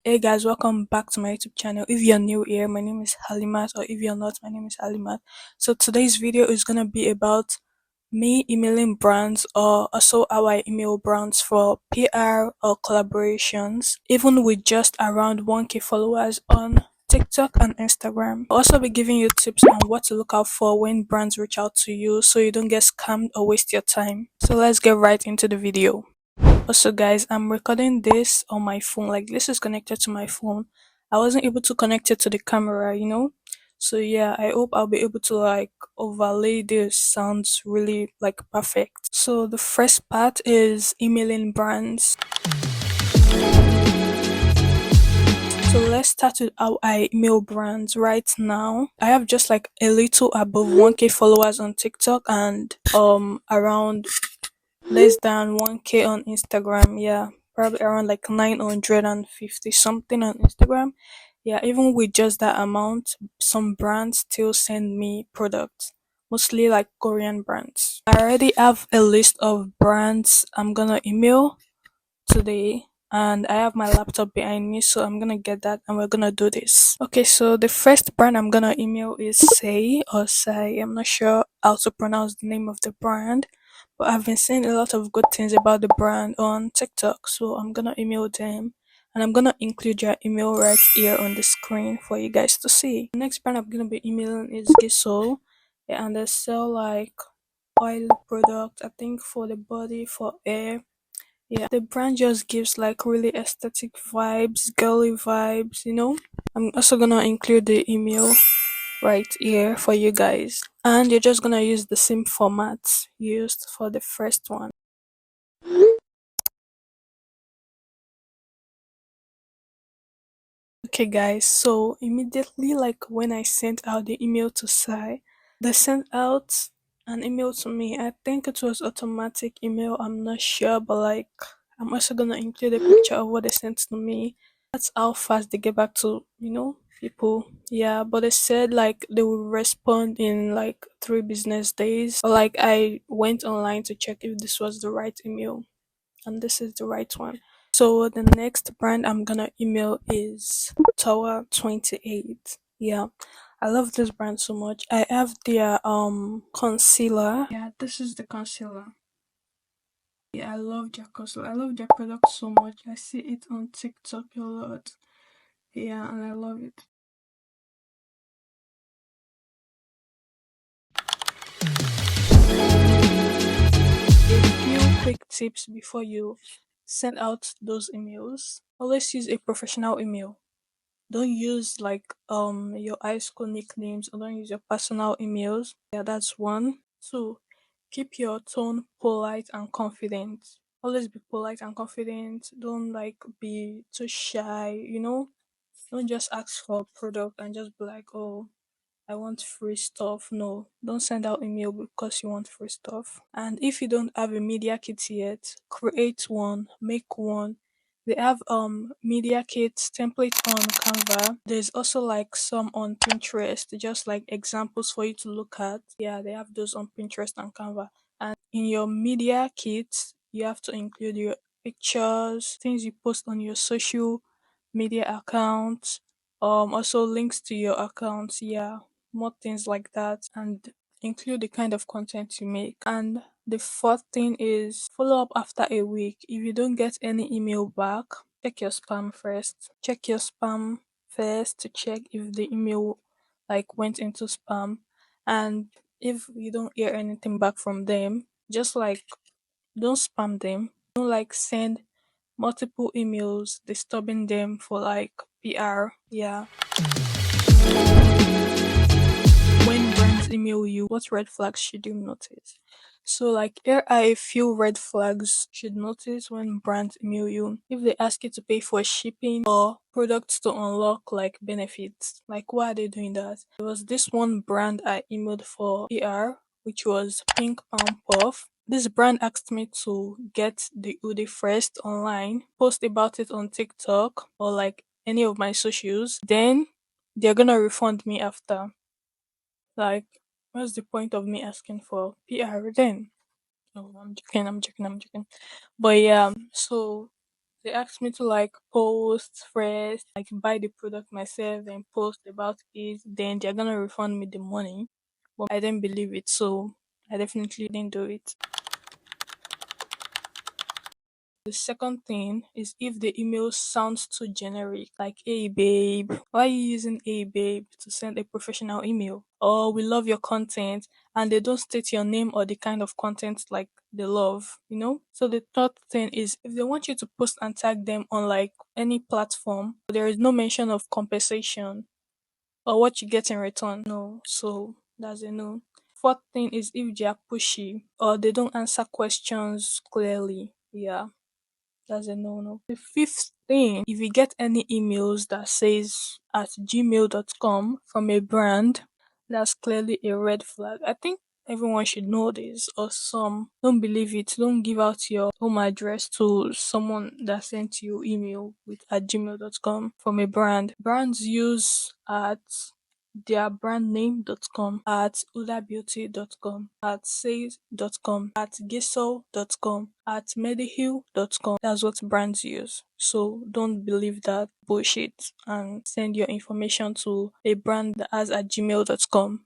Hey guys, welcome back to my YouTube channel. If you're new here, my name is Halimat, or if you're not, my name is Halimat. So today's video is gonna be about me emailing brands, or also how I email brands for PR or collaborations, even with just around 1k followers on TikTok and Instagram. I'll also be giving you tips on what to look out for when brands reach out to you so you don't get scammed or waste your time. So let's get right into the video. Also, guys, I'm recording this on my phone. Like, this is connected to my phone. I wasn't able to connect it to the camera. So yeah, I hope I'll be able to like overlay this sounds really like perfect. So the first part is emailing brands. So let's start with how I email brands right now. I have just like a little above 1k followers on TikTok and around less than 1k on Instagram. Yeah, probably around like 950 something on Instagram. Yeah, even with just that amount, some brands still send me products, mostly like Korean brands. I already have a list of brands I'm gonna email today, and I have my laptop behind me, so I'm gonna get that and we're gonna do this. Okay, so the first brand I'm gonna email is Say or Sai. I'm not sure how to pronounce the name of the brand, but I've been seeing a lot of good things about the brand on TikTok, so I'm gonna email them. And I'm gonna include your email right here on the screen for you guys to see. The next brand I'm gonna be emailing is Gisol. Yeah, and they sell like oil products, I think for the body, for hair. Yeah, the brand just gives like really aesthetic vibes, girly vibes. I'm also gonna include the email right here for you guys. And you're just gonna use the same format used for the first one. Okay guys, so immediately like when I sent out the email to Sai, they sent out an email to me. I think it was automatic email, I'm not sure, but like I'm also gonna include a picture of what they sent to me. That's how fast they get back to people. Yeah, but they said like they will respond in like 3 business days. But like I went online to check if this was the right email, and this is the right one. So the next brand I'm gonna email is Tower 28. Yeah. I love this brand so much. I have their concealer. Yeah, this is the concealer. Yeah, I love their concealer. I love their product so much. I see it on TikTok a lot. Yeah, and I love it. A few quick tips before you send out those emails. Always use a professional email. Don't use like your high school nicknames, or don't use your personal emails. Yeah, that's one. Two, keep your tone polite and confident. Always be polite and confident. Don't like be too shy. Don't just ask for a product and just be like, oh, I want free stuff. No, don't send out email because you want free stuff. And if you don't have a media kit yet, create one, make one. They have media kits template on Canva. There's also like some on Pinterest, just like examples for you to look at. Yeah, they have those on Pinterest and Canva. And in your media kit, you have to include your pictures, things you post on your social media accounts, also links to your accounts. Yeah, more things like that, and include the kind of content you make. And the fourth thing is follow up after a week. If you don't get any email back, check your spam first. Check your spam first to check if the email like went into spam. And if you don't hear anything back from them, just like don't spam them. Don't like send multiple emails disturbing them for like PR. Yeah. When brands email you, what red flags should you notice? So, like, here are a few red flags you should notice when brands email you. If they ask you to pay for shipping or products to unlock like benefits, like, why are they doing that? There was this one brand I emailed for PR, which was Pink Palm Puff. This brand asked me to get the hoodie first online, post about it on TikTok or like any of my socials, then they're gonna refund me after. Like, what's the point of me asking for PR then? No, I'm joking, I'm joking, I'm joking. But yeah, so They asked me to like post first, like buy the product myself, then post about it. Then they're gonna refund me the money. But I didn't believe it, so I definitely didn't do it. The second thing is if the email sounds too generic, like "Hey babe, why are you using 'Hey babe' to send a professional email?" Or "We love your content," and they don't state your name or the kind of content like they love. So the third thing is if they want you to post and tag them on like any platform, but there is no mention of compensation or what you get in return. No. So that's a no. Fourth thing is if they are pushy or they don't answer questions clearly. Yeah, that's a no-no. The fifth thing, if you get any emails that says at gmail.com from a brand, that's clearly a red flag. I think everyone should know this, or some. Don't believe it. Don't give out your home address to someone that sent you email with at gmail.com from a brand. Brands use at their brand name.com, at ulabeauty.com, at says.com, at gisel.com, at mediheal.com. That's what brands use. So don't believe that bullshit and send your information to a brand that has at gmail.com.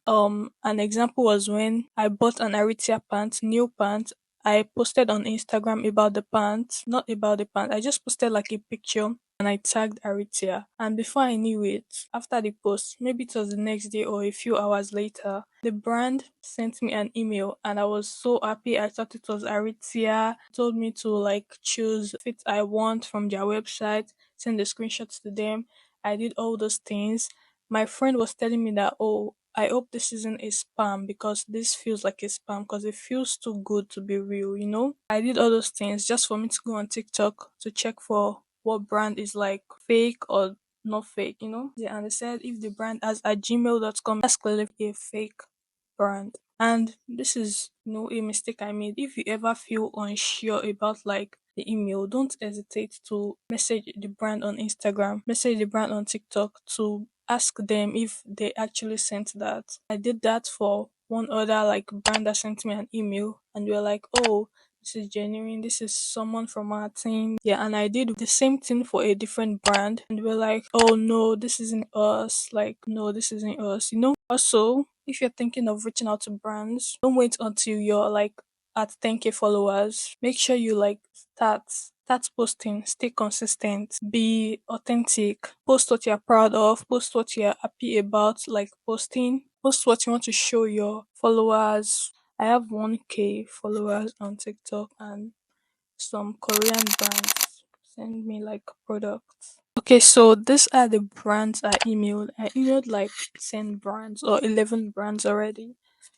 An example was when I bought an Aritzia pant, new pant. I posted on Instagram about the pants, not about the pants. I just posted like a picture and I tagged Aritzia. And before I knew it, after the post, maybe it was the next day or a few hours later, the brand sent me an email and I was so happy. I thought it was Aritzia. Told me to like choose fit I want from their website, send the screenshots to them. I did all those things. My friend was telling me that, oh, I hope this isn't a spam because this feels like a spam because it feels too good to be real. I did all those things just for me to go on TikTok to check for what brand is like fake or not fake. Yeah, and they said if the brand has at gmail.com, that's clearly a fake brand. And this is a mistake I made. If you ever feel unsure about like the email, don't hesitate to message the brand on Instagram, message the brand on TikTok to ask them if they actually sent that. I did that for one other like brand that sent me an email and they were like, oh, this is genuine, this is someone from our team. Yeah, and I did the same thing for a different brand and we're like, oh no, this isn't us. Like, no, this isn't us. Also, if you're thinking of reaching out to brands, don't wait until you're like at 10K followers. Make sure you like start posting, stay consistent, be authentic, post what you're proud of, post what you're happy about, like post what you want to show your followers. I have 1K followers on TikTok and some Korean brands send me like products. Okay, so these are the brands I emailed. I emailed like 10 brands or 11 brands already.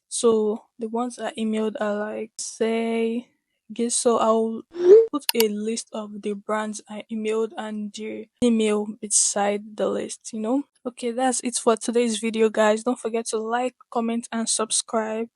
So the ones I emailed are like say okay, so I'll put a list of the brands I emailed and the email beside the list. Okay, that's it for today's video, guys. Don't forget to like, comment, and subscribe.